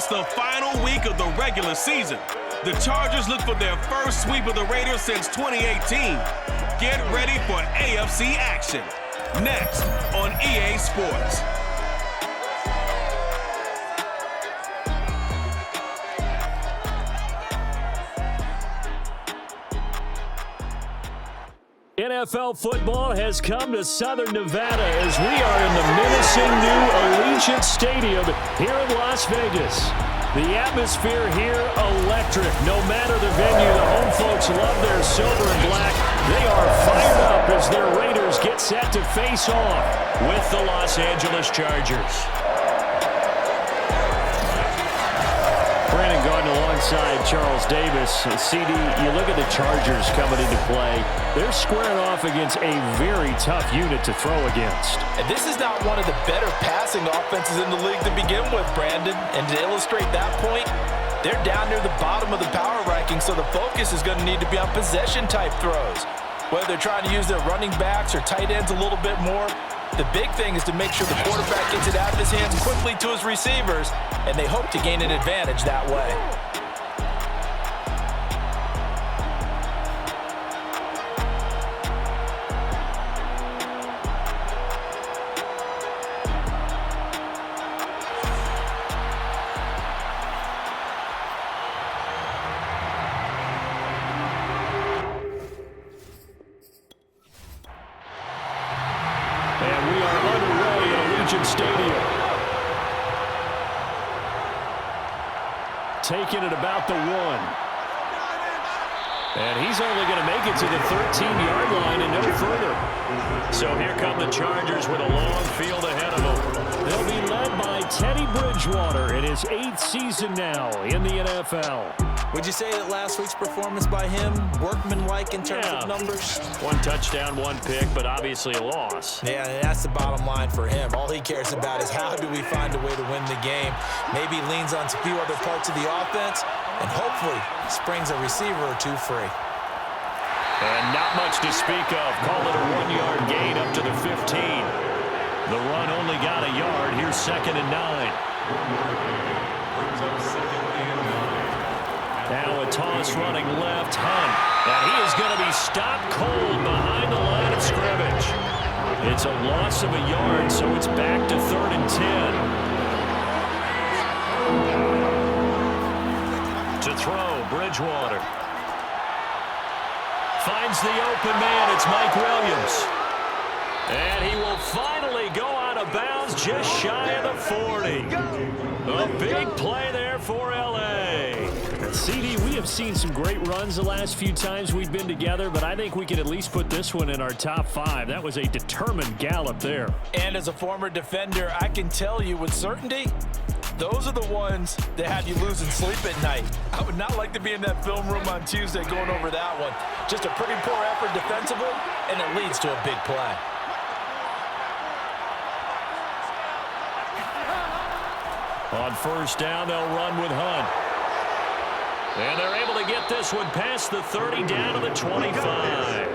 the final week of the regular season. The Chargers look for their first sweep of the Raiders since 2018. Get ready for AFC action. Next on EA Sports. NFL football has come to Southern Nevada as we are in the menacing new Allegiant Stadium here in Las Vegas. The atmosphere here, electric. No matter the venue, the home folks love their silver and black. They are fired up as their Raiders get set to face off with the Los Angeles Chargers. Brandon Garden alongside Charles Davis. CD, you look at the Chargers coming into play. They're squaring off against a very tough unit to throw against. And this is not one of the better passing offenses in the league to begin with, Brandon. And to illustrate that point, they're down near the bottom of the power ranking, so the focus is going to need to be on possession-type throws. Whether they're trying to use their running backs or tight ends a little bit more, the big thing is to make sure the quarterback gets it out of his hands quickly to his receivers, and they hope to gain an advantage that way. Stadium. Taking it about the 1. And he's only going to make it to the 13-yard line and no further. So here come the Chargers with a long field ahead of them. They'll be led by Teddy Bridgewater in his 8th season now in the NFL. Would you say that last week's performance by him, workmanlike in terms of numbers? 1 touchdown, 1 pick, but obviously a loss. Yeah, and that's the bottom line for him. All he cares about is how do we find a way to win the game. Maybe leans on a few other parts of the offense, and hopefully springs a receiver or two free. And not much to speak of. Call it a 1-yard gain up to the 15. The run only got a yard. Here's 2nd and 9. Now a toss running left, Hunt. And he is going to be stopped cold behind the line of scrimmage. It's a loss of a yard, so it's back to 3rd and 10. To throw, Bridgewater. Finds the open man. It's Mike Williams. And he will finally go out of bounds just shy of the 40. A big play there for L.A. CD, we have seen some great runs the last few times we've been together, but I think we can at least put this one in our top 5. That was a determined gallop there. And as a former defender, I can tell you with certainty, those are the ones that have you losing sleep at night. I would not like to be in that film room on Tuesday going over that one. Just a pretty poor effort defensively, and it leads to a big play. On 1st down, they'll run with Hunt. And they're able to get this one past the 30 down to the 25.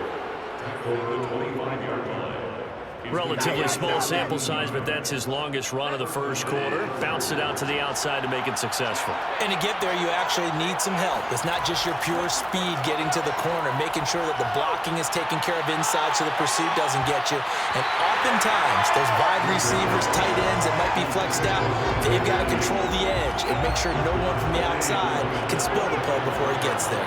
Relatively small sample size, but that's his longest run of the first quarter. Bounced it out to the outside to make it successful. And to get there, you actually need some help. It's not just your pure speed getting to the corner, making sure that the blocking is taken care of inside so the pursuit doesn't get you. And oftentimes, those wide receivers, tight ends that might be flexed out, they've got to control the edge and make sure no one from the outside can spill the play before he gets there.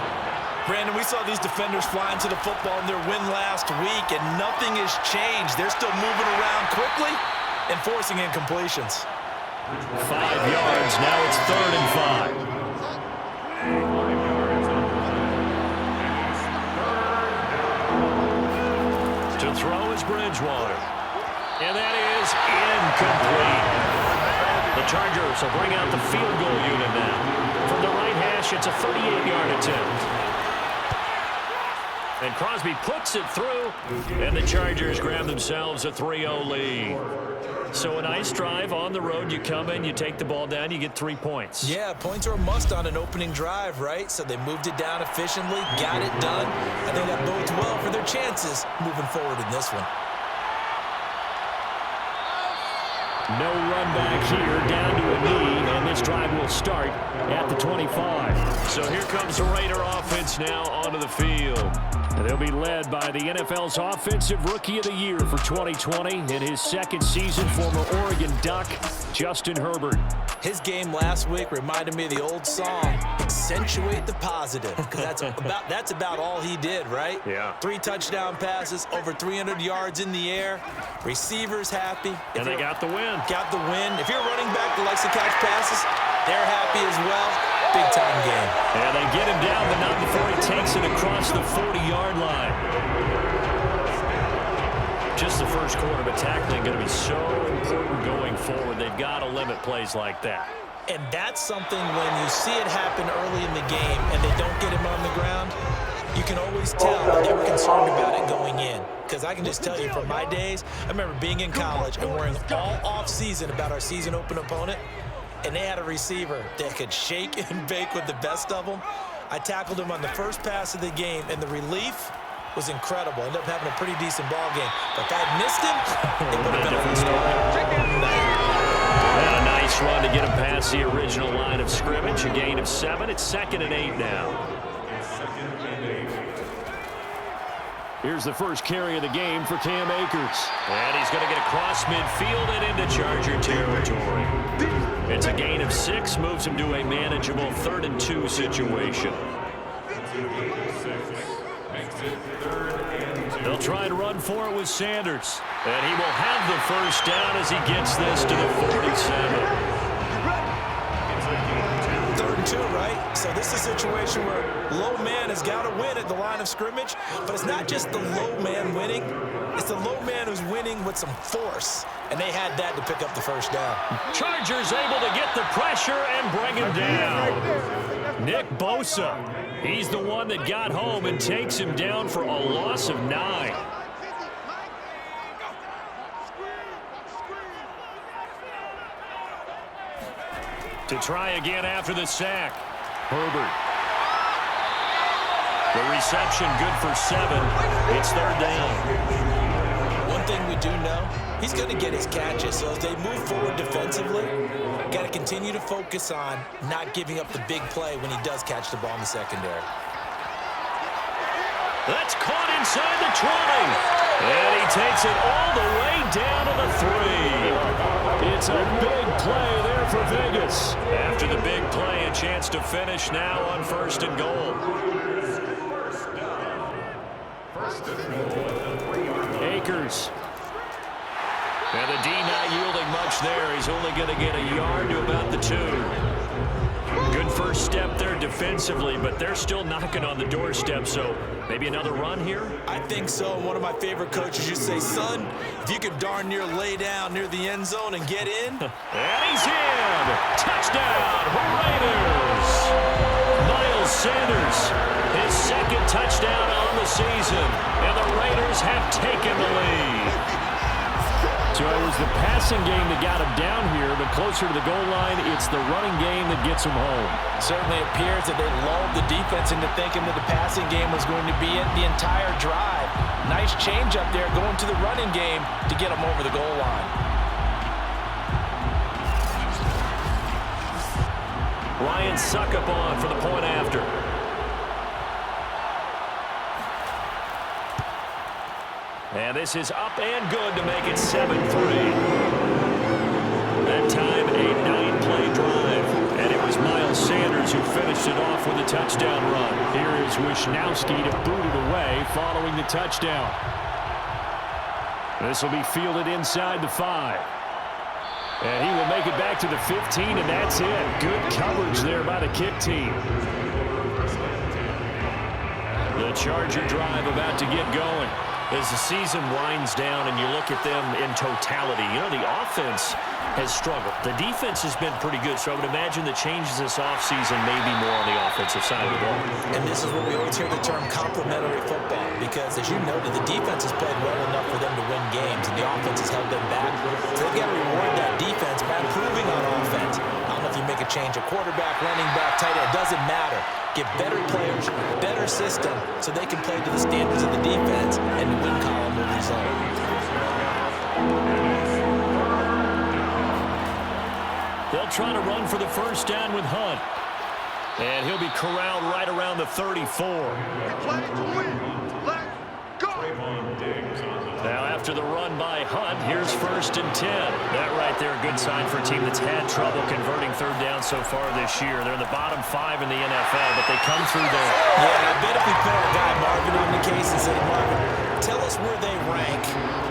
Brandon, we saw these defenders flying to the football in their win last week, and nothing has changed. They're still moving around quickly and forcing incompletions. 5 yards. Now it's 3rd and 5. To throw is Bridgewater. And that is incomplete. The Chargers will bring out the field goal unit now. From the right hash, it's a 38-yard attempt. And Crosby puts it through, and the Chargers grab themselves a 3-0 lead. So a nice drive on the road. You come in, you take the ball down, you get 3 points. Yeah, points are a must on an opening drive, right? So they moved it down efficiently, got it done. I think that bodes well for their chances moving forward in this one. No run back here, down to a knee, and this drive will start at the 25. So here comes the Raider offense now onto the field. They'll be led by the NFL's Offensive Rookie of the Year for 2020. In his second season, former Oregon Duck, Justin Herbert. His game last week reminded me of the old song, accentuate the positive, because that's about all he did, right? Yeah. 3 touchdown passes, over 300 yards in the air, receivers happy. And they got the win. Got the win. If you're a running back that likes to catch passes, they're happy as well. Big-time game. Yeah, they get him down, but not before he takes it across the 40-yard line. Just the first quarter, but tackling going to be so important going forward. They've got to limit plays like that. And that's something when you see it happen early in the game and they don't get him on the ground, you can always tell that they were concerned about it going in. Because I can just tell you from my days, I remember being in college and worrying all off-season about our season open opponent, and they had a receiver that could shake and bake with the best of them. I tackled him on the first pass of the game, and the relief was incredible. Ended up having a pretty decent ball game. But if I had missed him, it would have been a different story. And a nice run to get him past the original line of scrimmage. A gain of 7. It's 2nd and 8 now. Here's the first carry of the game for Cam Akers. And he's going to get across midfield and into Charger territory. It's a gain of 6, moves him to a manageable 3rd and 2 situation. They'll try and run for it with Sanders. And he will have the first down as he gets this to the 47. 3rd and 2, right? So this is a situation where low man has got to win at the line of scrimmage, but it's not just the low man winning. It's the low man who's winning with some force, and they had that to pick up the first down. Chargers able to get the pressure and bring him down. Nick Bosa, he's the one that got home and takes him down for a loss of 9. To try again after the sack. Herbert. The reception good for 7. It's 3rd down. One thing we do know, he's going to get his catches. So as they move forward defensively, got to continue to focus on not giving up the big play when he does catch the ball in the secondary. That's caught inside the 20. And he takes it all the way down to the 3. It's a big play there for Vegas. After the big play, a chance to finish now on 1st and goal. Akers. And the D not yielding much there. He's only going to get a yard to about the 2. Good first step there defensively, but they're still knocking on the doorstep, so maybe another run here? I think so. One of my favorite coaches used to say, son, if you could darn near lay down near the end zone and get in. And he's in! Touchdown, Raiders! Miles Sanders, his 2nd touchdown on the season, and the Raiders have taken the lead. So it was the passing game that got him down here, but closer to the goal line, it's the running game that gets him home. Certainly appears that they lulled the defense into thinking that the passing game was going to be it the entire drive. Nice change up there going to the running game to get him over the goal line. Ryan Suckup on for the point after. And this is up and good to make it 7-3. That time, a 9-play drive. And it was Miles Sanders who finished it off with a touchdown run. Here is Wishnowski to boot it away following the touchdown. This will be fielded inside the 5. And he will make it back to the 15, and that's it. Good coverage there by the kick team. The Charger drive about to get going. As the season winds down and you look at them in totality, you know, the offense has struggled. The defense has been pretty good, so I would imagine the changes this offseason may be more on the offensive side of the ball. And this is where we always hear the term complementary football, because as you noted, the defense has played well enough for them to win games, and the offense has held them back. So they've got to reward that defense by improving on offense. I don't know if you make a change, a quarterback, running back, tight end, it doesn't matter. Get better players, better system, so they can play to the standards of the defense, and the win column will result. They'll try to run for the first down with Hunt. And he'll be corralled right around the 34. Now after the run by Hunt, here's 1st and 10. That right there, a good sign for a team that's had trouble converting third down so far this year. They're in the bottom 5 in the NFL, but they come through there. Yeah, I bet if we put our guy Marvin on the case and say, Marvin, tell us where they rank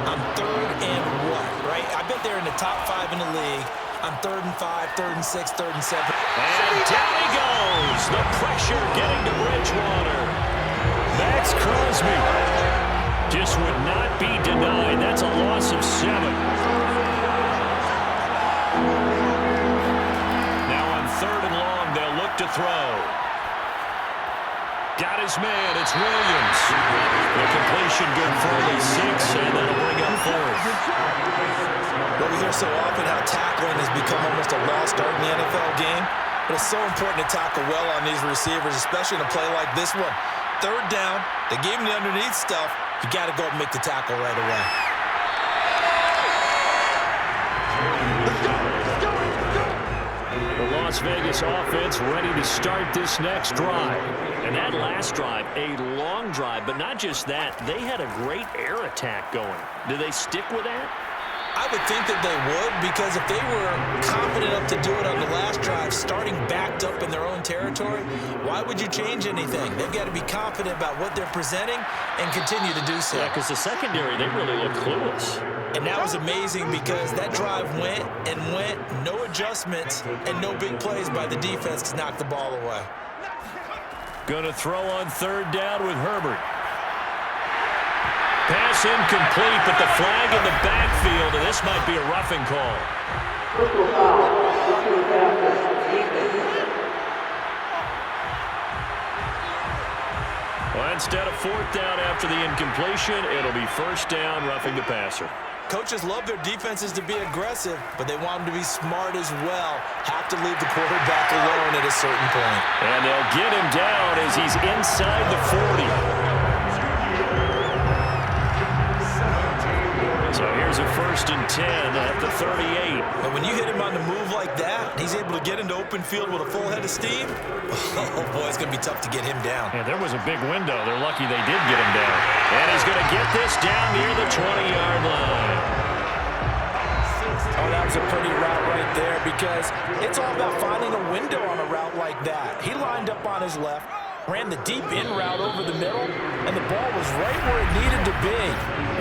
on 3rd and what, right? I bet they're in the top 5 in the league on 3rd and 5, 3rd and 6, 3rd and 7. And down he goes. The pressure getting to Bridgewater. Max Crosby just would not be denied. That's a loss of 7. Now on 3rd and long, they'll look to throw. Got his man. It's Williams. The completion good for only 6, and that'll bring up 4th. Well, we hear so often how tackling has become almost a lost art in the NFL game, but it's so important to tackle well on these receivers, especially in a play like this one. 3rd down, they gave him the underneath stuff. You got to go up and make the tackle right away. The Las Vegas offense ready to start this next drive. And that last drive, a long drive, but not just that, they had a great air attack going. Do they stick with that? I would think that they would, because if they were confident enough to do it on the last drive, starting backed up in their own territory, why would you change anything? They've got to be confident about what they're presenting and continue to do so. Yeah, because the secondary, they really look clueless. And that was amazing because that drive went and went, no adjustments, and no big plays by the defense to knock the ball away. Going to throw on 3rd down with Herbert. Pass incomplete, but the flag in the backfield, and this might be a roughing call. Well, instead of 4th down after the incompletion, it'll be 1st down, roughing the passer. Coaches love their defenses to be aggressive, but they want them to be smart as well. Have to leave the quarterback alone at a certain point. And they'll get him down as he's inside the 40. So here's a 1st and 10 at the 38. And when you hit him on the move like that, he's able to get into open field with a full head of steam. Oh, boy, it's going to be tough to get him down. Yeah, there was a big window. They're lucky they did get him down. And he's going to get this down near the 20-yard line. Oh, that was a pretty route right there because it's all about finding a window on a route like that. He lined up on his left, ran the deep in route over the middle, and the ball was right where it needed to be.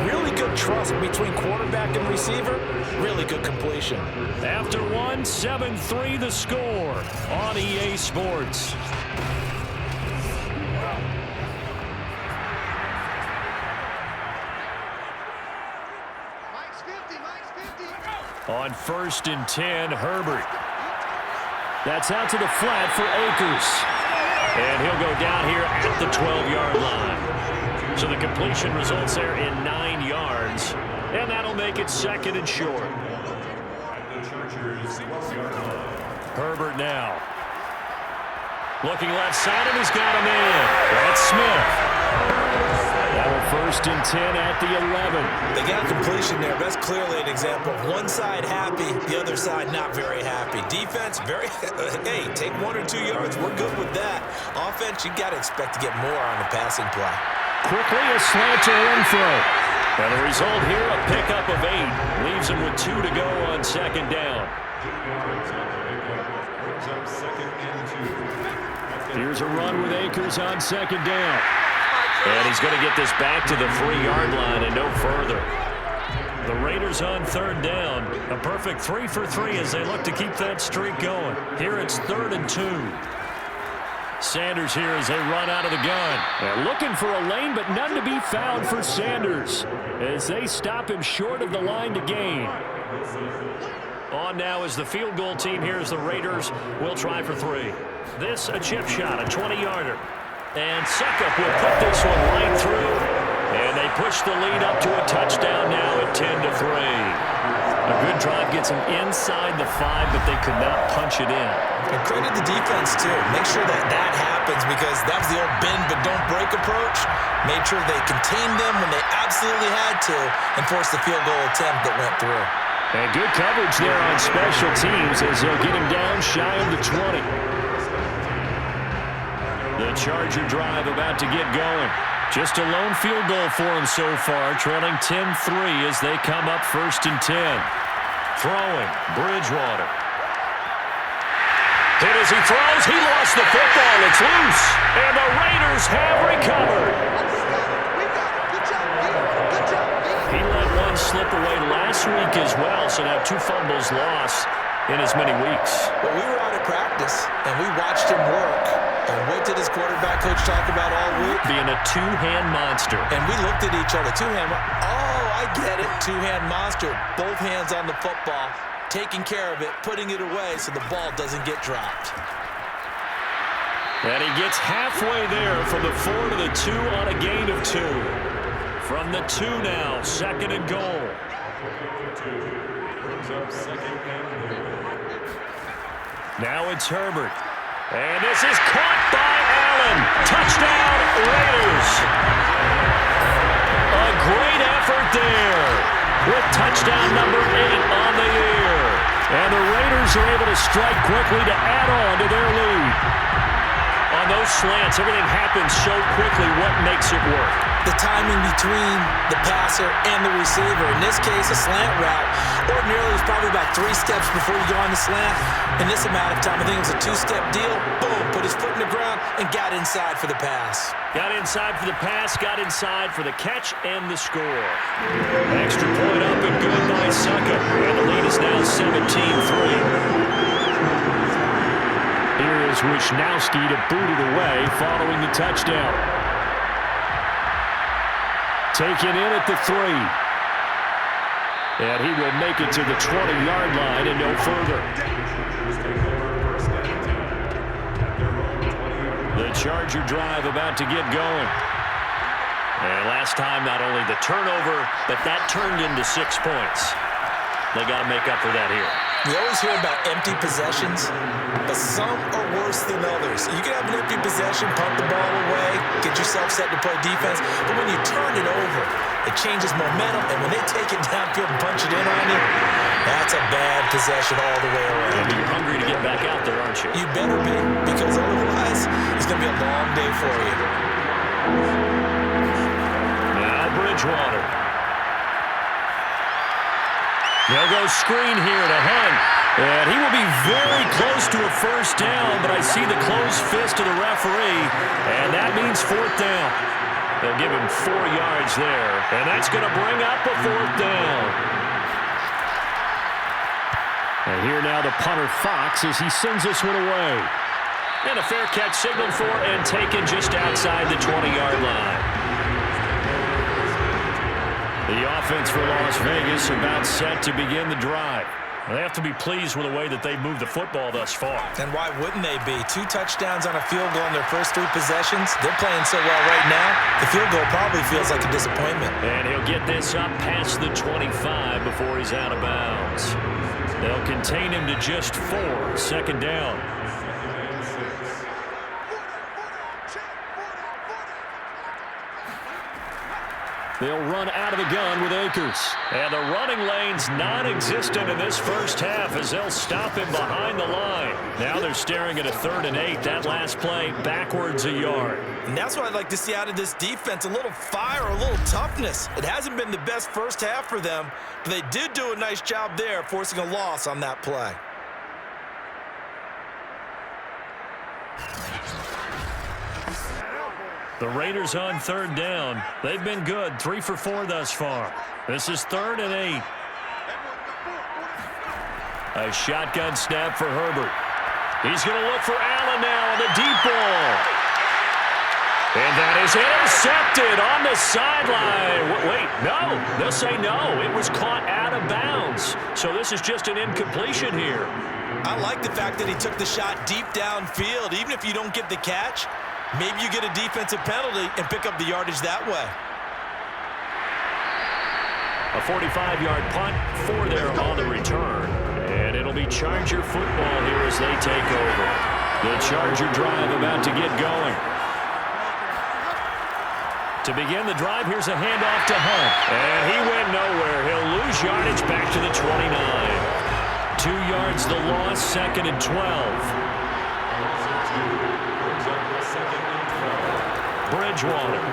Really good trust between quarterback and receiver. Really good completion. After 1, 7-3 the score on EA Sports. On 1st and 10, Herbert. That's out to the flat for Akers. And he'll go down here at the 12-yard line. So the completion results there in 9 yards. And that'll make it 2nd and short. Herbert now. Looking left side, and he's got him in. That's Smith. Now a 1st and 10 at the 11. They got completion there. That's clearly an example of one side happy, the other side not very happy. Defense, very, hey, take 1 or 2 yards. We're good with that. Offense, you got to expect to get more on the passing play. Quickly a slant to Renfro. And the result here, a pickup of 8. Leaves him with 2 to go on 2nd down. Here's a run with Akers on 2nd down. And he's going to get this back to the 3-yard line and no further. The Raiders on 3rd down. A perfect 3 for 3 as they look to keep that streak going. Here it's 3rd and 2. Sanders here as they run out of the gun. They're looking for a lane, but none to be found for Sanders as they stop him short of the line to gain. On now is the field goal team here as the Raiders will try for 3. This a chip shot, a 20-yarder. And Suckup will put this one right through. And they push the lead up to a touchdown now at 10-3. A good drive gets them inside the 5, but they could not punch it in. And credit the defense, too. Make sure that that happens because that was the old bend but don't break approach. Made sure they contained them when they absolutely had to and forced the field goal attempt that went through. And good coverage there on special teams as they'll get him down shy of the 20. The Charger drive about to get going. Just a lone field goal for him so far, trailing 10-3 as they come up 1st and 10. Throwing, Bridgewater. Hit as he throws. He lost the football. It's loose. And the Raiders have recovered. He let one slip away last week as well, so now 2 fumbles lost in as many weeks. Well, we were out at practice, and we watched him work. And what did his quarterback coach talk about all week? Being a two-hand monster. And we looked at each other. Oh, I get it. Two-hand monster. Both hands on the football, taking care of it, putting it away so the ball doesn't get dropped. And he gets halfway there from the 4 to the 2 on a gain of 2. From the 2 now, 2nd and goal. Now it's Herbert. And this is caught by Allen. Touchdown, Raiders. A great effort there with touchdown number 8 on the year. And the Raiders are able to strike quickly to add on to their lead. On those slants, everything happens so quickly. What makes it work? The timing between the passer and the receiver. In this case, a slant route. Ordinarily, it's probably about 3 steps before you go on the slant. In this amount of time, I think it was a 2-step deal. Boom, put his foot in the ground and got inside for the pass. Got inside for the pass, got inside for the catch and the score. Extra point up and good by Succa. And the lead is now 17-3. Here is Wisnowski to boot it away following the touchdown. Taken in at the 3. And he will make it to the 20-yard line and no further. The Charger drive about to get going. And last time, not only the turnover, but that turned into 6 points. They got to make up for that here. We always hear about empty possessions, but some are worse than others. You can have an empty possession, pump the ball away, get yourself set to play defense, but when you turn it over, it changes momentum, and when they take it downfield and punch it in on you, that's a bad possession all the way around. And you're hungry to get back out there, aren't you? You better be, because otherwise, it's going to be a long day for you. Now Bridgewater. They'll go screen here to Hunt. And he will be very close to a 1st down, but I see the closed fist of the referee, and that means 4th down. They'll give him 4 yards there, and that's going to bring up a 4th down. And here now the punter Fox as he sends this one away. And a fair catch signaled for and taken just outside the 20-yard line. The offense for Las Vegas about set to begin the drive. They have to be pleased with the way that they've moved the football thus far. And why wouldn't they be? 2 touchdowns on a field goal in their first 3 possessions. They're playing so well right now, the field goal probably feels like a disappointment. And he'll get this up past the 25 before he's out of bounds. They'll contain him to just 4, 2nd down. They'll run out of the gun with Akers. And the running lane's non-existent in this first half as they'll stop him behind the line. Now they're staring at a 3rd and 8. That last play backwards a yard. And that's what I'd like to see out of this defense, a little fire, a little toughness. It hasn't been the best first half for them, but they did do a nice job there forcing a loss on that play. The Raiders on 3rd down. They've been good, 3 for 4 thus far. This is 3rd and 8. A shotgun snap for Herbert. He's going to look for Allen now on the deep ball. And that is intercepted on the sideline. Wait, no. They'll say no. It was caught out of bounds. So this is just an incompletion here. I like the fact that he took the shot deep downfield. Even if you don't get the catch, maybe you get a defensive penalty and pick up the yardage that way. A 45-yard punt, 4 there on the return. And it'll be Charger football here as they take over. The Charger drive about to get going. To begin the drive, here's a handoff to Hunt. And he went nowhere. He'll lose yardage back to the 29. 2 yards the loss, 2nd and 12. Bridgewater.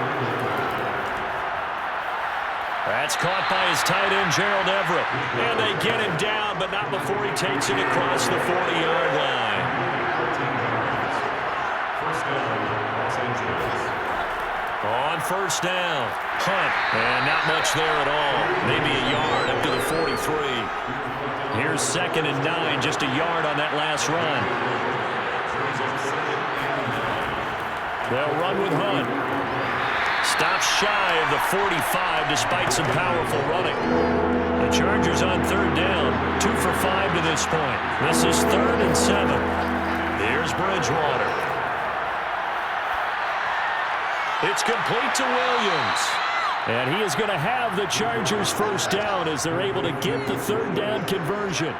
That's caught by his tight end, Gerald Everett. And they get him down, but not before he takes it across the 40-yard line. On first down, Hunt. And not much there at all. Maybe a yard up to the 43. Here's 2nd and 9, just a yard on that last run. They'll run with Hunt. Stops shy of the 45 despite some powerful running. The Chargers on 3rd down, 2 for 5 to this point. This is 3rd and 7. Here's Bridgewater. It's complete to Williams. And he is going to have the Chargers first down as they're able to get the 3rd down conversion.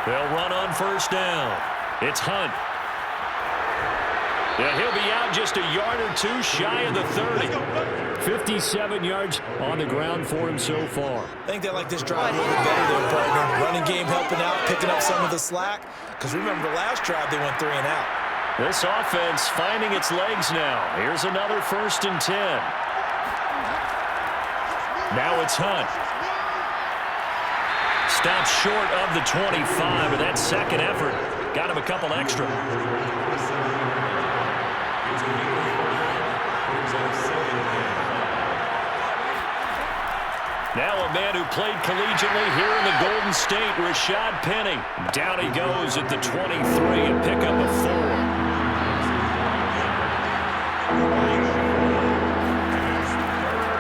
They'll run on first down. It's Hunt. Yeah, he'll be out just a yard or 2 shy of the 30. 57 yards on the ground for him so far. I think they like this drive a little bit better there, partner. Running game helping out, picking up some of the slack. Because remember, the last drive they went 3 and out. This offense finding its legs now. Here's another 1st and 10. Now it's Hunt. Stops short of the 25, but that second effort got him a couple extra. Now a man who played collegiately here in the Golden State, Rashad Penny. Down he goes at the 23 and pick up a 4.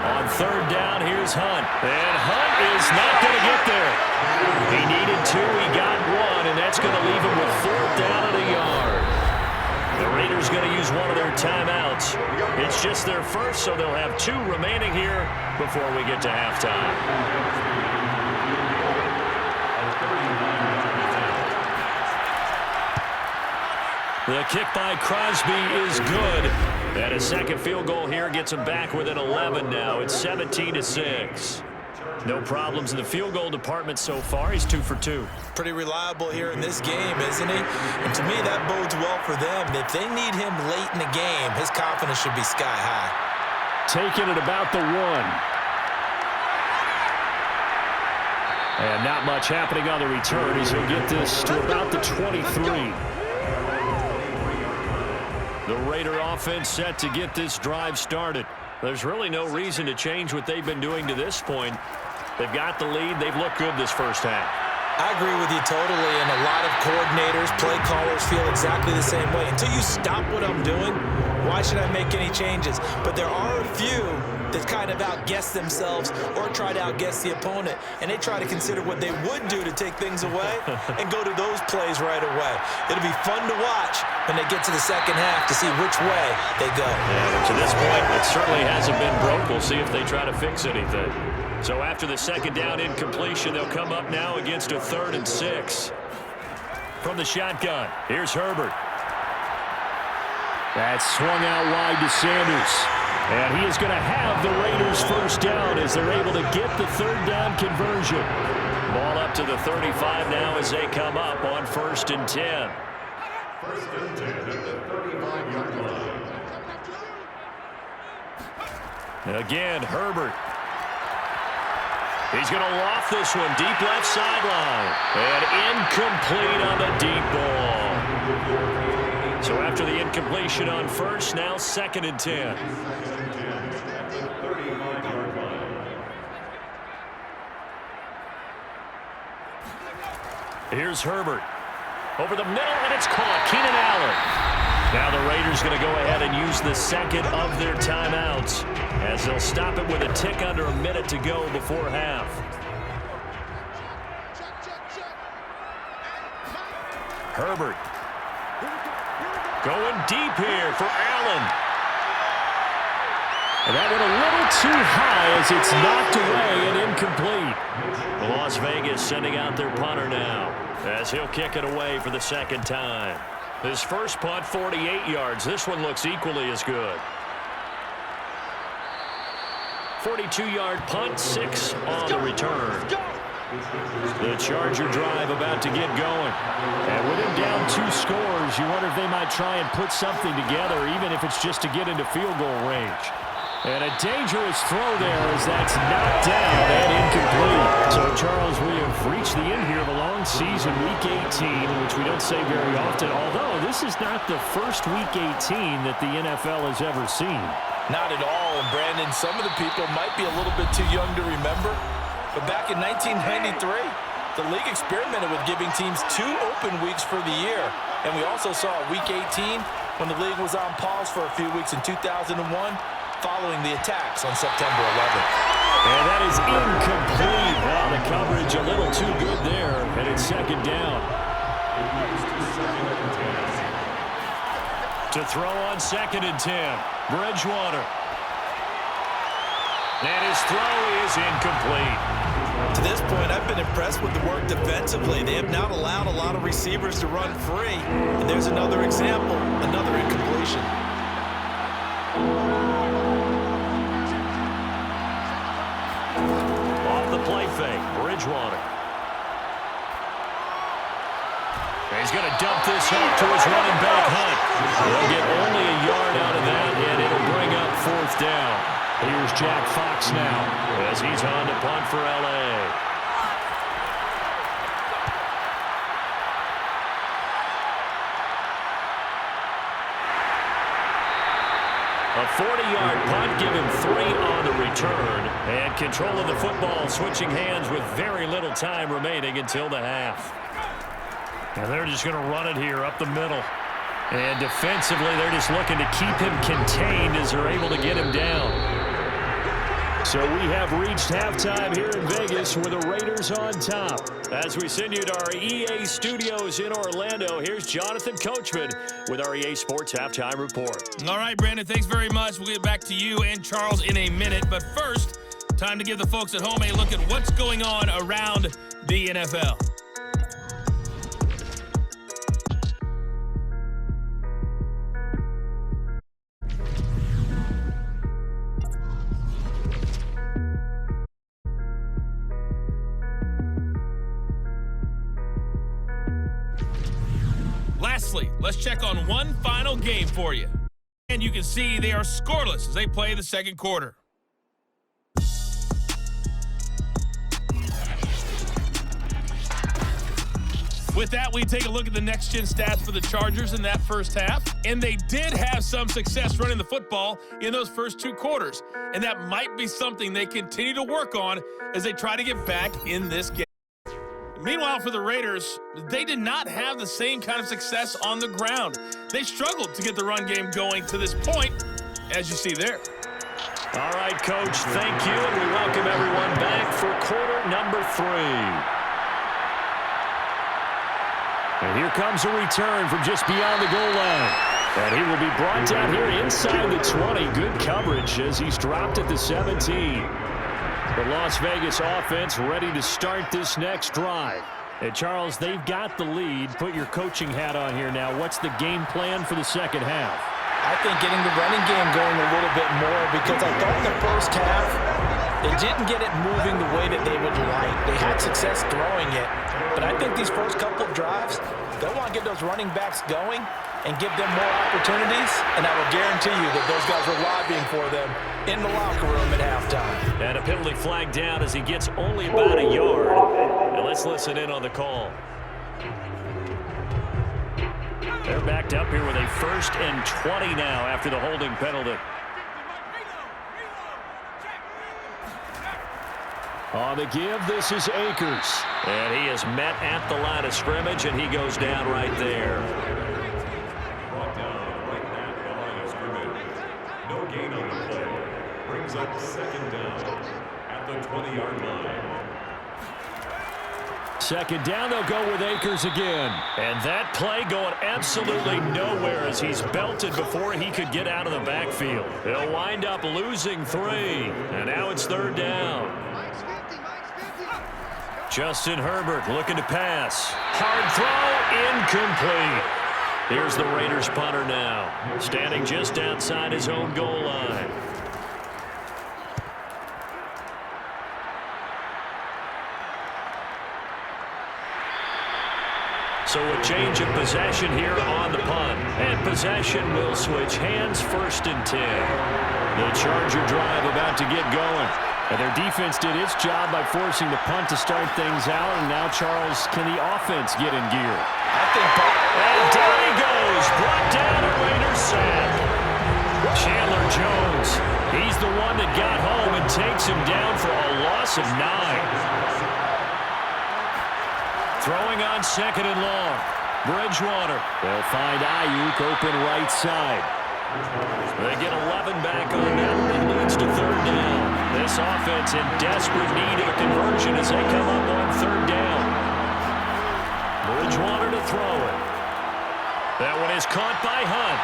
On 3rd down, here's Hunt. And Hunt is not going to get there. He needed 2, he got 1, and that's going to leave him with 4th down and a yard. The Raiders going to use one of their timeouts. It's just their first, so they'll have 2 remaining here before we get to halftime. The kick by Crosby is good. And a second field goal here gets him back within 11 now. It's 17-6. No problems in the field goal department so far. He's 2 for 2. Pretty reliable here in this game, isn't he? And to me, that bodes well for them. If they need him late in the game, his confidence should be sky high. Taking it about the 1. And not much happening on the return as he'll get this to about the 23. The Raider offense set to get this drive started. There's really no reason to change what they've been doing to this point. They've got the lead. They've looked good this first half. I agree with you totally, and a lot of coordinators, play callers feel exactly the same way. Until you stop what I'm doing, why should I make any changes? But there are a few that kind of outguess themselves or try to outguess the opponent, and they try to consider what they would do to take things away and go to those plays right away. It'll be fun to watch when they get to the second half to see which way they go. Yeah, to this point, it certainly hasn't been broke. We'll see if they try to fix anything. So after the second down incompletion, they'll come up now against a 3rd and 6. From the shotgun, here's Herbert. That's swung out wide to Sanders. And he is going to have the Raiders first down as they're able to get the 3rd down conversion. Ball up to the 35 now as they come up on 1st and 10. 1st and 10 at the 35-yard line. Again, Herbert. He's going to loft this one deep left sideline. And incomplete on the deep ball. So after the incompletion on 1st, now 2nd and 10. Here's Herbert. Over the middle, and it's caught. Keenan Allen. Now the Raiders going to go ahead and use the second of their timeouts as they'll stop it with a tick under a minute to go before half. Herbert. Going deep here for Allen. And that one a little too high as it's knocked away and incomplete. Las Vegas sending out their punter now as he'll kick it away for the second time. His first punt, 48 yards. This one looks equally as good. 42-yard punt, 6 on the return. The Charger drive about to get going. And with him down 2 scores, you wonder if they might try and put something together, even if it's just to get into field goal range. And a dangerous throw there as that's knocked down and incomplete. So, Charles, we have reached the end here of a long season, Week 18, which we don't say very often, although this is not the first Week 18 that the NFL has ever seen. Not at all, and Brandon, some of the people might be a little bit too young to remember, but back in 1993, the league experimented with giving teams 2 open weeks for the year, and we also saw Week 18 when the league was on pause for a few weeks in 2001, following the attacks on September 11th. And that is incomplete. Well, the coverage a little too good there, and it's second down. To throw on 2nd and 10, Bridgewater. And his throw is incomplete. To this point, I've been impressed with the work defensively. They have not allowed a lot of receivers to run free. And there's another example, another incompletion. Off the play fake, Bridgewater. He's going to dump this off to his running back, Hunt. They'll get only a yard out of that, and it'll bring up 4th down. Here's Jack Fox now as he's on to punt for L.A. A 40-yard punt, give him 3 on the return. And control of the football switching hands with very little time remaining until the half. And they're just going to run it here up the middle. And defensively, they're just looking to keep him contained as they're able to get him down. So we have reached halftime here in Vegas with the Raiders on top. As we send you to our EA studios in Orlando, here's Jonathan Coachman with our EA Sports Halftime Report. All right, Brandon, thanks very much. We'll get back to you and Charles in a minute. But first, time to give the folks at home a look at what's going on around the NFL. Lastly, let's check on one final game for you. And you can see they are scoreless as they play the second quarter. With that, we take a look at the next-gen stats for the Chargers in that first half. And they did have some success running the football in those first 2 quarters. And that might be something they continue to work on as they try to get back in this game. Meanwhile, for the Raiders, they did not have the same kind of success on the ground. They struggled to get the run game going to this point, as you see there. All right, Coach, thank you. And we welcome everyone back for quarter number 3. And here comes a return from just beyond the goal line. And he will be brought down here inside the 20. Good coverage as he's dropped at the 17. The Las Vegas offense ready to start this next drive. And Charles, they've got the lead. Put your coaching hat on here now. What's the game plan for the second half? I think getting the running game going a little bit more, because I thought in the first half they didn't get it moving the way that they would like. They had success throwing it, but I think these first couple of drives, they'll want to get those running backs going and give them more opportunities, and I will guarantee you that those guys were lobbying for them in the locker room at halftime. And a penalty flag down as he gets only about a yard. And let's listen in on the call. They're backed up here with a 1st and 20 now after the holding penalty. On the give, this is Akers. And he is met at the line of scrimmage, and he goes down right there. Brought down right at the line of scrimmage. No gain on the play. Brings up 2nd down at the 20-yard line. second down, they'll go with Akers again. And that play going absolutely nowhere as he's belted before he could get out of the backfield. They'll wind up losing 3. And now it's third down. Justin Herbert looking to pass. Hard throw, incomplete. Here's the Raiders punter now, standing just outside his own goal line. So a change of possession here on the punt. And possession will switch hands, 1st and 10. The Charger drive about to get going. And their defense did its job by forcing the punt to start things out. And now, Charles, can the offense get in gear? I think and down he goes. Brought down a Raiders sack. Chandler Jones. He's the one that got home and takes him down for a loss of 9. Throwing on 2nd and long. Bridgewater. They'll find Ayuk open right side. They get 11 back on that. It leads to 3rd down. This offense in desperate need of a conversion as they come up on 3rd down. Bridgewater to throw it. That one is caught by Hunt.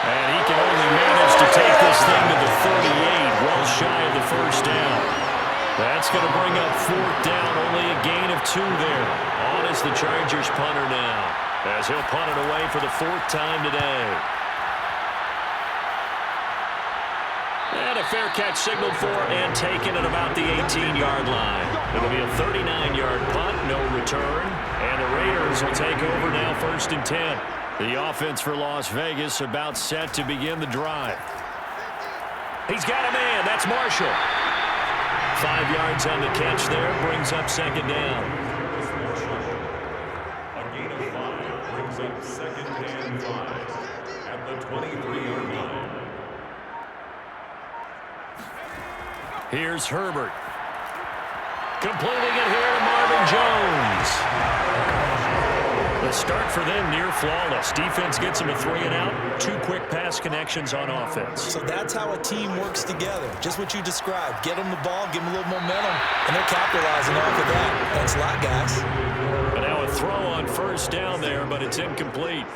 And he can only manage to take this thing to the 38, well shy of the 1st down. That's going to bring up 4th down, only a gain of 2 there. On is the Chargers punter now, as he'll punt it away for the 4th time today. And a fair catch signaled for and taken at about the 18-yard line. It'll be a 39-yard punt, no return. And the Raiders will take over now 1st and 10. The offense for Las Vegas about set to begin the drive. He's got a man. That's Marshall. 5 yards on the catch there. Brings up 2nd down. A gain of 5 brings up 2nd and 5 at the 23-yard line. Here's Herbert. Completing it here to Marvin Jones. The start for them near flawless. Defense gets them a 3-and-out. 2 quick pass connections on offense. So that's how a team works together. Just what you described. Get them the ball, give them a little momentum, and they're capitalizing off of that. Thanks a lot, guys. But now a throw on 1st down there, but it's incomplete.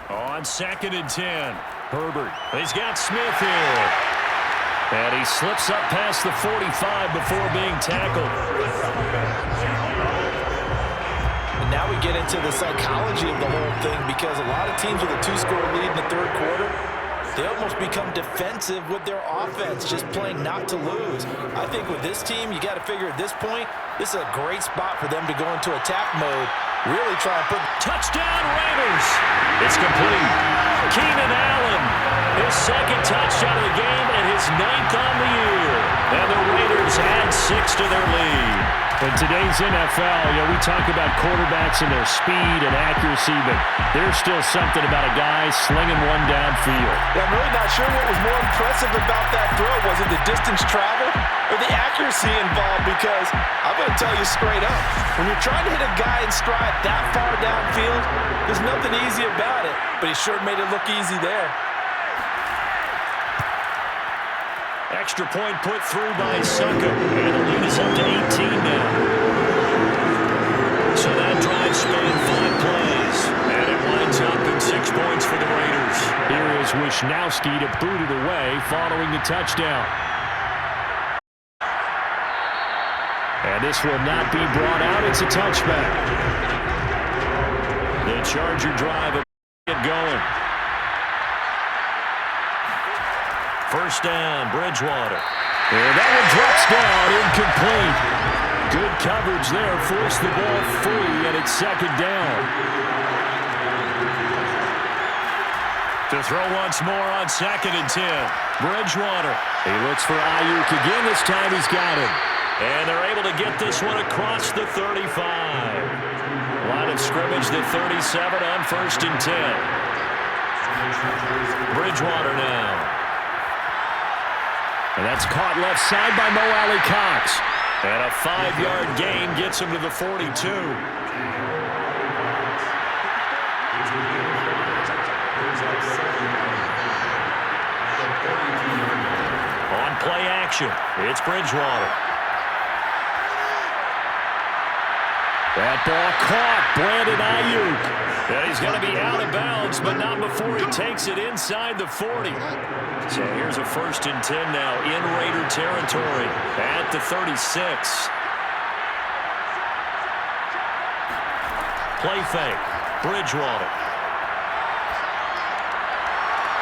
On 2nd and 10. Herbert. He's got Smith here. And he slips up past the 45 before being tackled. And now we get into the psychology of the whole thing, because a lot of teams with a 2-score lead in the 3rd quarter, they almost become defensive with their offense, just playing not to lose. I think with this team, you got to figure at this point, this is a great spot for them to go into attack mode, really try and put... Touchdown, Raiders! It's complete. Keenan Allen, his 2nd touchdown of the game and his 9th on the year. And the Raiders add 6 to their lead. In today's NFL, we talk about quarterbacks and their speed and accuracy, but there's still something about a guy slinging one downfield. Yeah, I'm really not sure what was more impressive about that throw. Was it the distance traveled or the accuracy involved? Because I'm going to tell you straight up, when you're trying to hit a guy in stride that far downfield, there's nothing easy about it, but he sure made it look easy there. Extra point put through by Succa. And the lead is up to 18 now. So that drive spanned 5 plays. And it winds up in 6 points for the Raiders. Here is Wisnowski to boot it away following the touchdown. And this will not be brought out. It's a touchback. The Charger drive will get going. 1st down, Bridgewater. And that one drops down, incomplete. Good coverage there, forced the ball free, and it's 2nd down. To throw once more on 2nd and 10. Bridgewater. He looks for Ayuk again. This time he's got him. And they're able to get this one across the 35. Line of scrimmage, the 37 on 1st and 10. Bridgewater now. And that's caught left side by Mo Alley Cox. And a 5-yard gain gets him to the 42. On play action, it's Bridgewater. That ball caught. Brandon Ayuk. And he's going to be out of bounds, but not before he takes it inside the 40. So here's a 1st and 10 now in Raider territory at the 36. Play fake. Bridgewater.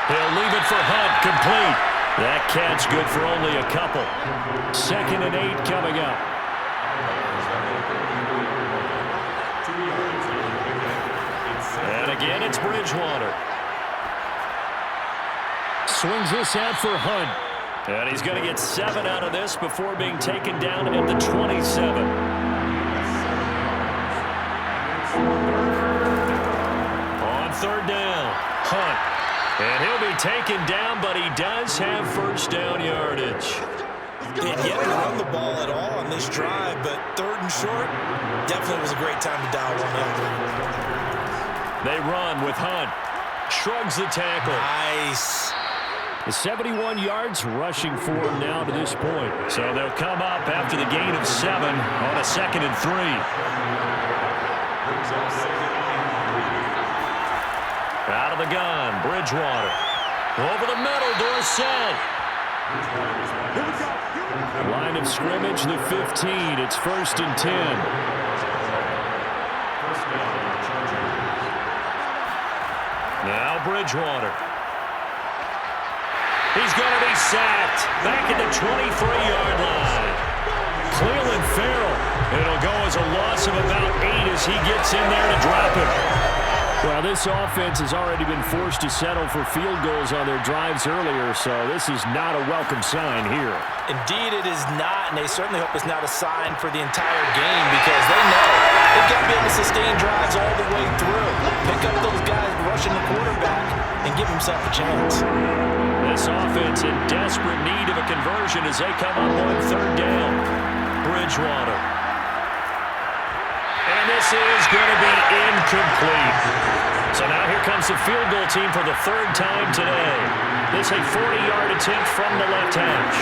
He'll leave it for Hunt. Complete. That catch good for only a couple. 2nd and 8 coming up. And again, it's Bridgewater. Swings this out for Hunt. And he's going to get 7 out of this before being taken down at the 27. On 3rd down, Hunt. And he'll be taken down, but he does have 1st down yardage. Didn't get to run the ball at all on this drive, but 3rd and short, definitely was a great time to dial one up. They run with Hunt. Shrugs the tackle. Nice. The 71 yards rushing for him now to this point. So they'll come up after the gain of 7 on a 2nd and 3. Out of the gun, Bridgewater. Over the middle, Dorsett. Line of scrimmage, the 15. It's 1st and 10. Now Bridgewater. He's going to be sacked. Back at the 23-yard line. Cleveland Farrell. It'll go as a loss of about 8 as he gets in there to drop it. Well, this offense has already been forced to settle for field goals on their drives earlier, so this is not a welcome sign here. Indeed, it is not, and they certainly hope it's not a sign for the entire game because they know they've got to be able to sustain drives all the way through. Pick up those guys rushing the quarterback and give himself a chance. This offense in desperate need of a conversion as they come up on 3rd down. Bridgewater. And this is going to be incomplete. So now here comes the field goal team for the 3rd time today. This a 40-yard attempt from the left hash.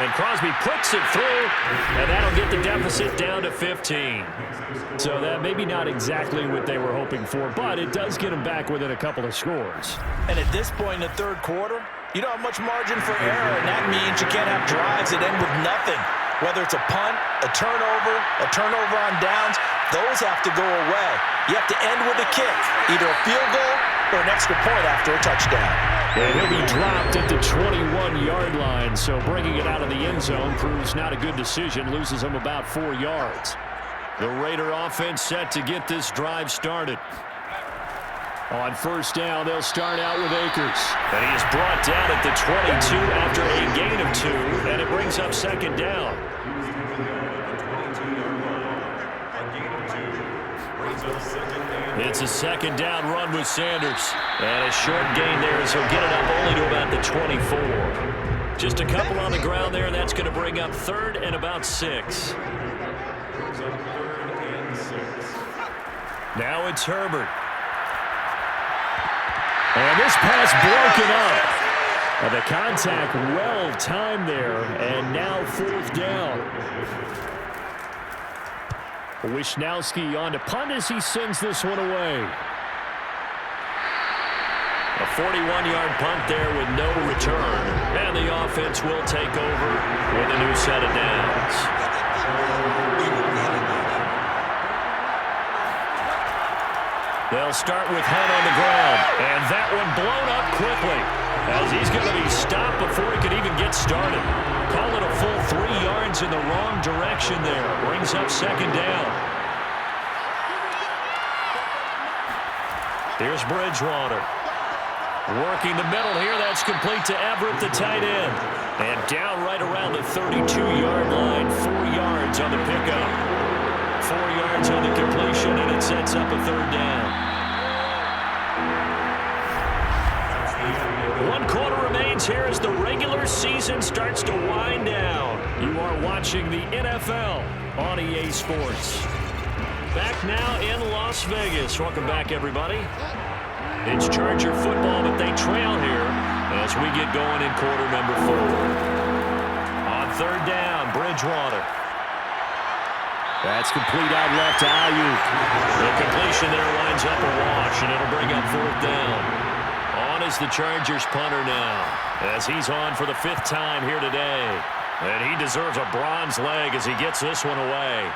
And Crosby puts it through, and that'll get the deficit down to 15. So that maybe not exactly what they were hoping for, but it does get them back within a couple of scores. And at this point in the 3rd quarter, you don't have much margin for error, and that means you can't have drives that end with nothing. Whether it's a punt, a turnover on downs, those have to go away. You have to end with a kick, either a field goal or an extra point after a touchdown. And he'll be dropped at the 21-yard line, so bringing it out of the end zone proves not a good decision, loses him about 4 yards. The Raider offense set to get this drive started. On 1st down, they'll start out with Akers. And he is brought down at the 22 after a gain of 2, and it brings up 2nd down. It's a 2nd down run with Sanders. And a short gain there as he'll get it up only to about the 24. Just a couple on the ground there, and that's going to bring up 3rd and about 6. Now it's Herbert. And this pass broken up. And the contact well timed there, and now 4th down. Wishnowski on to punt as he sends this one away. A 41-yard punt there with no return. And the offense will take over with a new set of downs. They'll start with Hunt on the ground. And that one blown up quickly as he's going to be stopped before he can even get started. Call it a full 3 yards in the wrong direction there. Brings up 2nd down. Here's Bridgewater. Working the middle here. That's complete to Everett, the tight end. And down right around the 32-yard line. 4 yards on the pickup. 4 yards on the completion, and it sets up a 3rd down. 1 quarter remains here as the regular season starts to wind down. You are watching the NFL on EA Sports. Back now in Las Vegas. Welcome back, everybody. It's Charger football, but they trail here as we get going in quarter number 4. On 3rd down, Bridgewater. That's complete out left to Ayuk. The completion there winds up a wash, and it'll bring up 4th down. On is the Chargers punter now, as he's on for the 5th time here today. And he deserves a bronze leg as he gets this one away.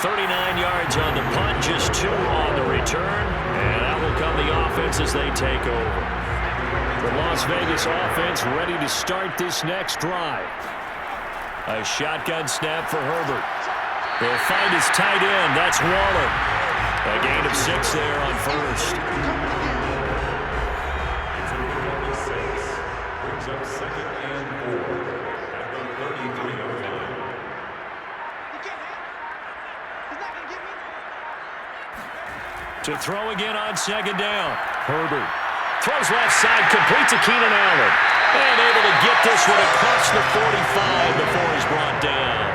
39 yards on the punt, just 2 on the return. And out will come the offense as they take over. The Las Vegas offense ready to start this next drive. A shotgun snap for Herbert. They'll find his tight end. That's Waller. A gain of 6 there on first. It's a 36. Brings up 2nd and 4 at the 33-yard line. To throw again on 2nd down. Herbert throws left side, complete to Keenan Allen. And able to get this one across the 45 before he's brought down.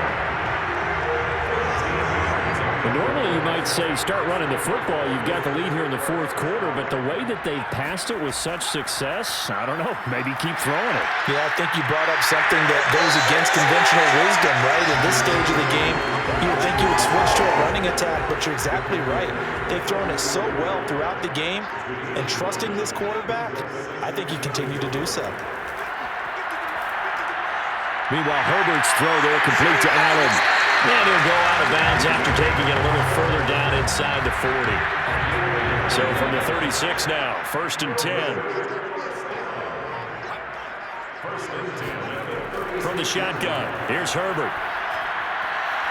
And normally you might say start running the football. You've got the lead here in the 4th quarter, but the way that they've passed it with such success, I don't know, maybe keep throwing it. Yeah, I think you brought up something that goes against conventional wisdom, right? In this stage of the game, you would think you would switch to a running attack, but you're exactly right. They've thrown it so well throughout the game, and trusting this quarterback, I think you continue to do so. Meanwhile, Herbert's throw there complete to Allen. And he'll go out of bounds after taking it a little further down inside the 40. So from the 36 now, 1st and 10. From the shotgun, here's Herbert.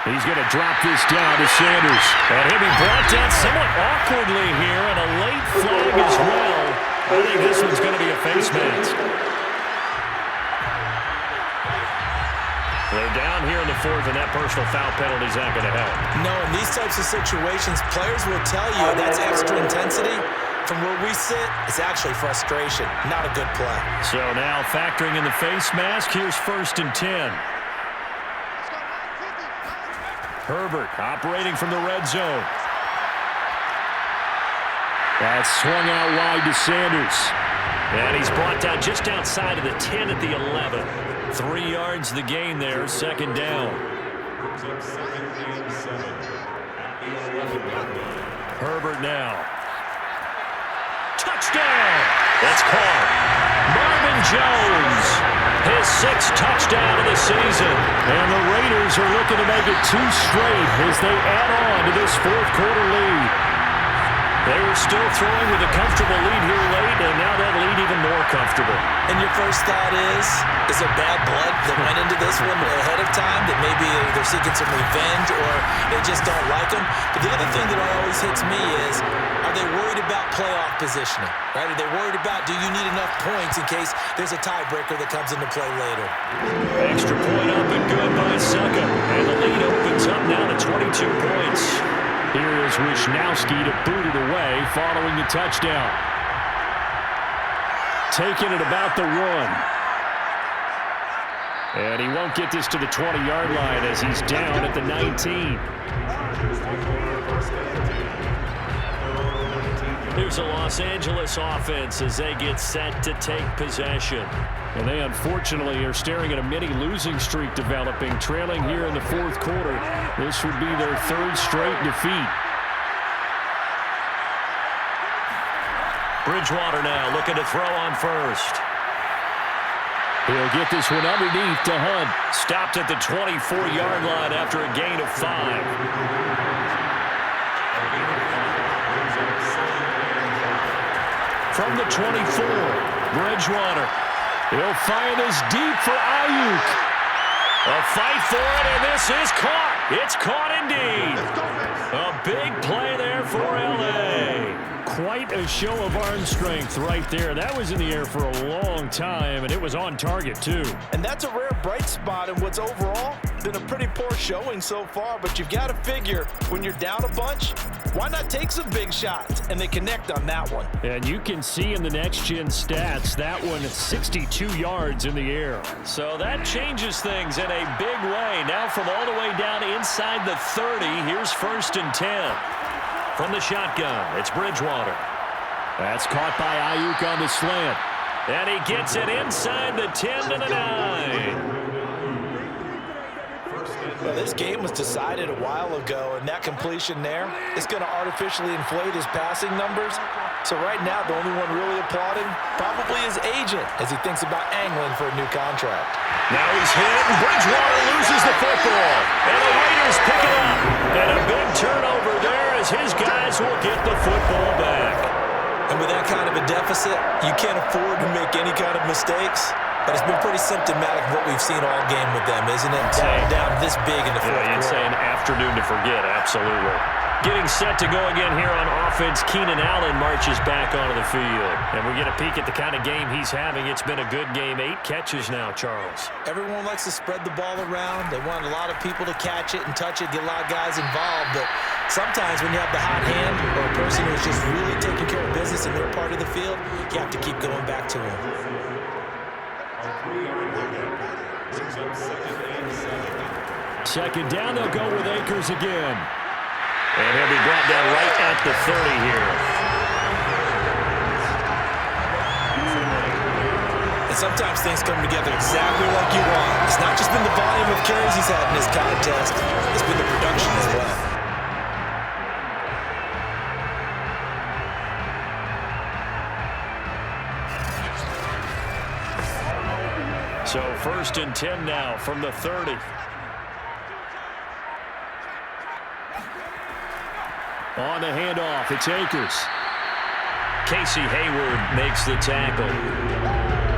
He's going to drop this down to Sanders. And he'll be brought down somewhat awkwardly here, and a late flag as well. I think this one's going to be a face mask. They're down here in the 4th, and that personal foul penalty is not going to help. No, in these types of situations, players will tell you that's extra intensity. From where we sit, it's actually frustration, not a good play. So now factoring in the face mask, here's 1st and 10. Herbert operating from the red zone. That's swung out wide to Sanders. And he's brought down just outside of the 10 at the 11. 3 yards the gain there, 2nd down. Herbert now. Touchdown! That's caught. Marvin Jones, his 6th touchdown of the season. And the Raiders are looking to make it 2 straight as they add on to this 4th quarter lead. They were still throwing with a comfortable lead here late, and now that lead even more comfortable. And your first thought is there bad blood that went into this one ahead of time, that maybe they're seeking some revenge or they just don't like them? But the other thing that always hits me is, are they worried about playoff positioning? Right? Are they worried about, do you need enough points in case there's a tiebreaker that comes into play later? Extra point up and good by Succa. And the lead opens up now to 22 points. Here is Wisnowski to boot it away following the touchdown. Taking it about the 1. And he won't get this to the 20-yard line as he's down at the 19. Here's the Los Angeles offense as they get set to take possession. And they unfortunately are staring at a mini losing streak developing, trailing here in the 4th quarter. This would be their 3rd straight defeat. Bridgewater now looking to throw on first. He'll get this one underneath to Hunt. Stopped at the 24-yard line after a gain of 5. From the 24, Bridgewater. He'll fire this deep for Ayuk. A fight for it, and this is caught. It's caught indeed. A big play there for L.A. Quite a show of arm strength right there. That was in the air for a long time, and it was on target, too. And that's a rare bright spot in what's overall been a pretty poor showing so far, but you've got to figure when you're down a bunch, why not take some big shots? And they connect on that one. And you can see in the next-gen stats, that one 62 yards in the air. So that changes things in a big way. Now from all the way down inside the 30, here's 1st and 10. From the shotgun, it's Bridgewater. That's caught by Ayuk on the slant. And he gets it inside the 10 to the 9. Well, this game was decided a while ago, and that completion there is going to artificially inflate his passing numbers. So right now, the only one really applauding probably his agent as he thinks about angling for a new contract. Now he's hit, and Bridgewater loses the football. And the Raiders pick it up. And a big turnover there as his guys will get the football back. And with that kind of a deficit, you can't afford to make any kind of mistakes. But it's been pretty symptomatic of what we've seen all game with them, isn't it? Down this big in the fourth quarter. You'd say an afternoon to forget, absolutely. Getting set to go again here on offense, Keenan Allen marches back onto the field. And we get a peek at the kind of game he's having. It's been a good game. 8 catches now, Charles. Everyone likes to spread the ball around. They want a lot of people to catch it and touch it, get a lot of guys involved. But sometimes when you have the hot hand or a person who's just really taking care of business in their part of the field, you have to keep going back to him. Second down, they'll go with Akers again. And he'll be brought down right at the 30 here. And sometimes things come together exactly like you want. It's not just been the volume of carries he's had in this contest. It's been the production as well. So 1st and 10 now from the 30. On the handoff, it's Akers. Casey Hayward makes the tackle.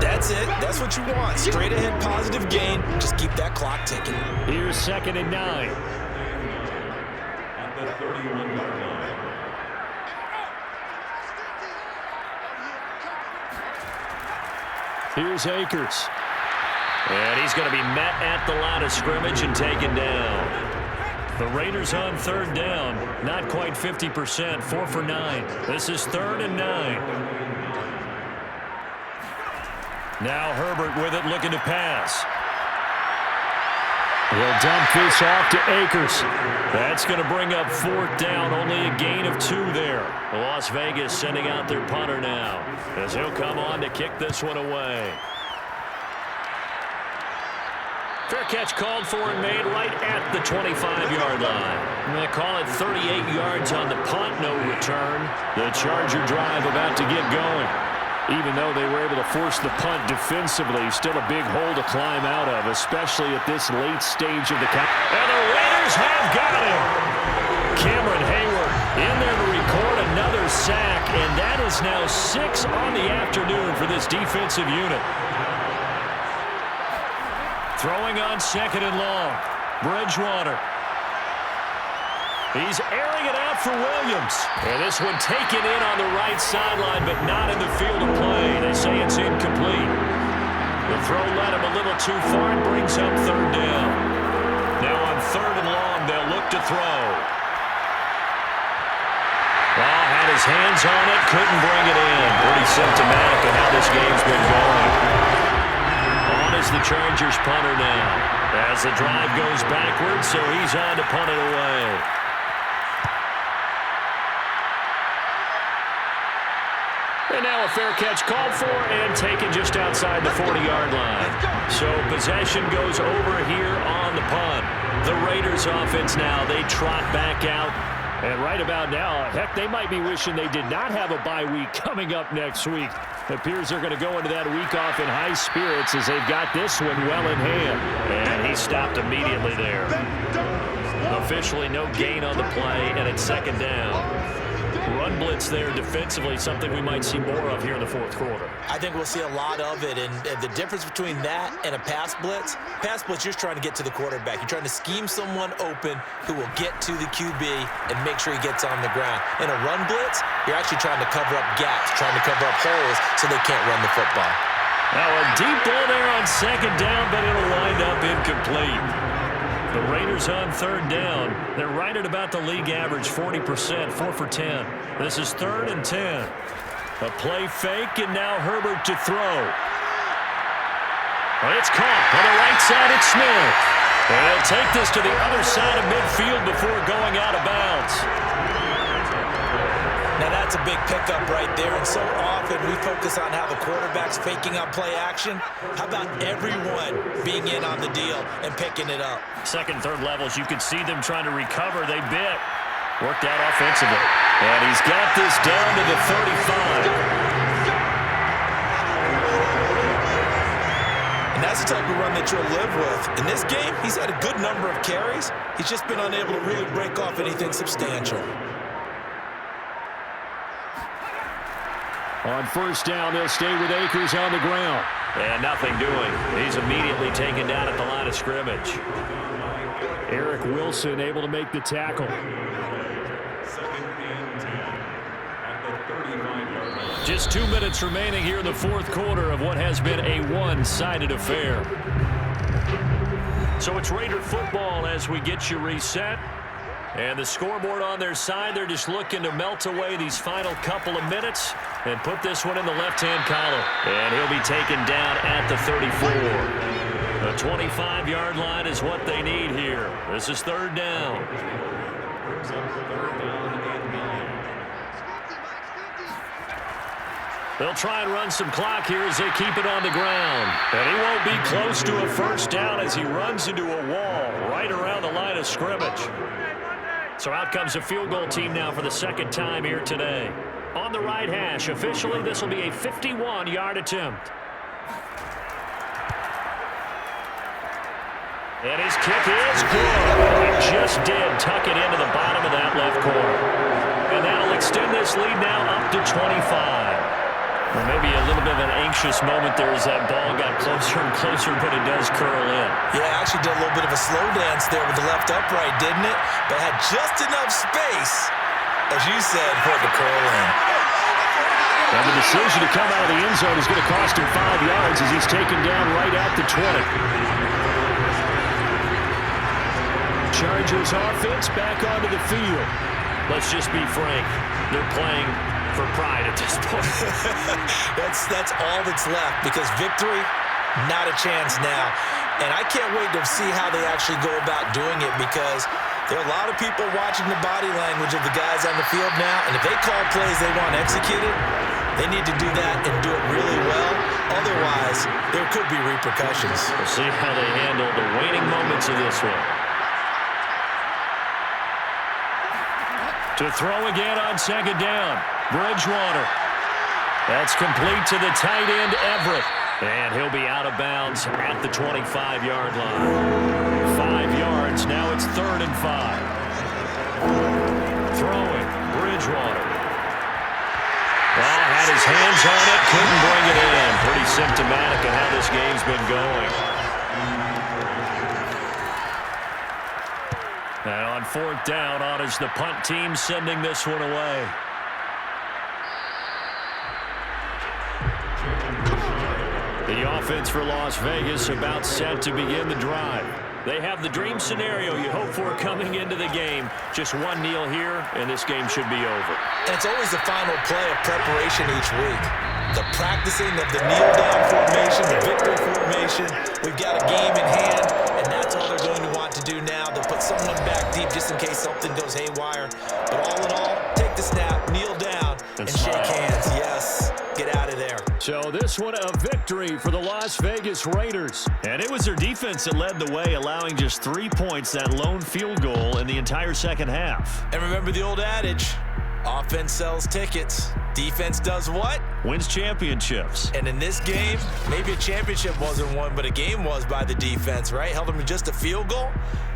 That's it. That's what you want. Straight ahead positive gain. Just keep that clock ticking. Here's 2nd and 9. At the 31-yard line. Here's Akers. And he's going to be met at the line of scrimmage and taken down. The Raiders on 3rd down. Not quite 50%. 4 for 9. This is 3rd and 9. Now Herbert with it, looking to pass. He'll dump this off to Akers. That's going to bring up 4th down. Only a gain of 2 there. Las Vegas sending out their punter now, as he'll come on to kick this one away. Fair catch called for and made right at the 25-yard line. They call it 38 yards on the punt, no return. The Charger drive about to get going. Even though they were able to force the punt defensively, still a big hole to climb out of, especially at this late stage of the count. And the Raiders have got him. Cameron Hayward in there to record another sack, and that is now 6 on the afternoon for this defensive unit. Throwing on 2nd and long. Bridgewater. He's airing it out for Williams. And this one taken in on the right sideline, but not in the field of play. They say it's incomplete. The throw led him a little too far and brings up 3rd down. Now on 3rd and long, they'll look to throw. Well, had his hands on it, couldn't bring it in. Pretty symptomatic of how this game's been going. On is the Chargers punter now. As the drive goes backwards, so he's on to punt it away. And now a fair catch called for and taken just outside the 40-yard line. So possession goes over here on the punt. The Raiders offense now, they trot back out. And right about now, heck, they might be wishing they did not have a bye week coming up next week. It appears they're going to go into that week off in high spirits as they've got this one well in hand. And he stopped immediately there. Officially no gain on the play, and it's 2nd down. Run blitz there defensively, something we might see more of here in the 4th quarter. I think we'll see a lot of it, and the difference between that and a pass blitz, you're just trying to get to the quarterback. You're trying to scheme someone open who will get to the QB and make sure he gets on the ground. In a run blitz, you're actually trying to cover up gaps, trying to cover up holes so they can't run the football. Now a deep ball there on 2nd down, but it'll wind up incomplete. The Raiders on 3rd down. They're right at about the league average, 40%, 4 for 10. This is 3rd and 10. A play fake, and now Herbert to throw. It's caught on the right side. It's Smith. And he'll take this to the other side of midfield before going out of bounds. Now That's a big pickup right there, and so often we focus on how the quarterback's faking on play action. How about everyone being in on the deal and picking it up? Second, third levels, you can see them trying to recover. They bit. Worked out offensively. And he's got this down to the 35. And that's the type of run that you'll live with. In this game, he's had a good number of carries. He's just been unable to really break off anything substantial. On first down, they'll stay with Akers on the ground. And nothing doing. He's immediately taken down at the line of scrimmage. Eric Wilson able to make the tackle. Second and 10 at the 35-yard line. Just 2 minutes remaining here in the fourth quarter of what has been a one-sided affair. So it's Raider football as we get you reset. And the scoreboard on their side, they're just looking to melt away these final couple of minutes and put this one in the left-hand column. And he'll be taken down at the 34. The 25-yard line is what they need here. This is third down. Brings up third down and 9. They'll try and run some clock here as they keep it on the ground. And he won't be close to a first down as he runs into a wall right around the line of scrimmage. So out comes a field goal team now for the second time here today. On the right hash, officially this will be a 51-yard attempt. And his kick is good. He just did tuck it into the bottom of that left corner. And that'll extend this lead now up to 25. Well, maybe a little bit of an anxious moment there as that ball got closer and closer, but it does curl in. Yeah, actually did a little bit of a slow dance there with the left upright, didn't it? But had just enough space, as you said, for it to curl in. And the decision to come out of the end zone is going to cost him 5 yards as he's taken down right at the 20. Chargers offense back onto the field. Let's just be frank. They're playing for pride at this point. That's all that's left, because victory, not a chance now. And I can't wait to see how they actually go about doing it, because there are a lot of people watching the body language of the guys on the field now, and if they call plays they want executed, they need to do that and do it really well. Otherwise, there could be repercussions. We'll see how they handle the waning moments of this one. To throw again on second down. Bridgewater. That's complete to the tight end, Everett. And he'll be out of bounds at the 25-yard line. 5 yards. Now it's 3rd and 5. Throwing. Bridgewater. Well, had his hands on it. Couldn't bring it in. Pretty symptomatic of how this game's been going. And on 4th down, on is the punt team sending this one away. The offense for Las Vegas about set to begin the drive. They have the dream scenario you hope for coming into the game. Just one kneel here, and this game should be over. And it's always the final play of preparation each week. The practicing of the kneel-down formation, the victory formation. We've got a game in hand, and that's all they're going to want to do now. They'll put someone back deep just in case something goes haywire. But all in all, take the snap, kneel down, and shake hands. Yes, get out of there. So this one a victory for the Las Vegas Raiders. And it was their defense that led the way, allowing just 3 points, that lone field goal in the entire second half. And remember the old adage, offense sells tickets. Defense does what? Wins championships. And in this game, maybe a championship wasn't won, but a game was by the defense, right? Held them to just a field goal.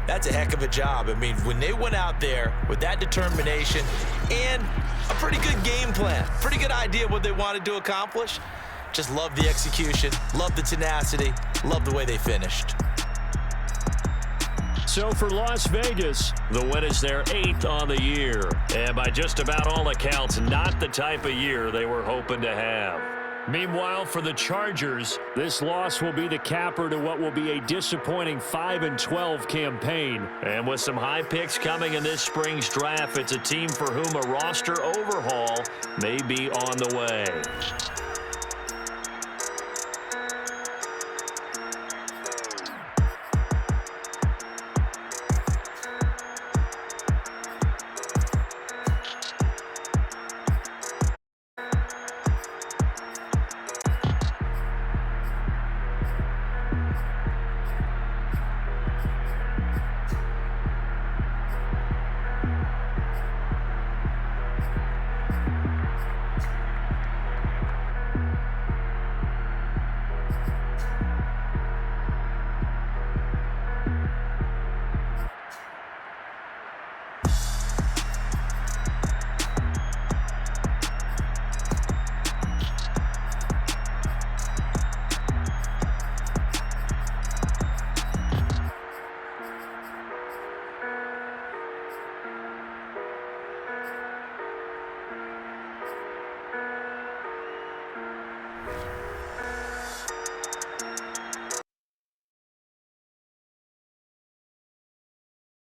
That's a heck of a job. I mean, when they went out there with that determination and a pretty good game plan, pretty good idea what they wanted to accomplish, just love the execution, love the tenacity, love the way they finished. So for Las Vegas, the win is their 8th on the year. And by just about all accounts, not the type of year they were hoping to have. meanwhile, for the Chargers, this loss will be the capper to what will be a disappointing 5-12 campaign. And with some high picks coming in this spring's draft, it's a team for whom a roster overhaul may be on the way.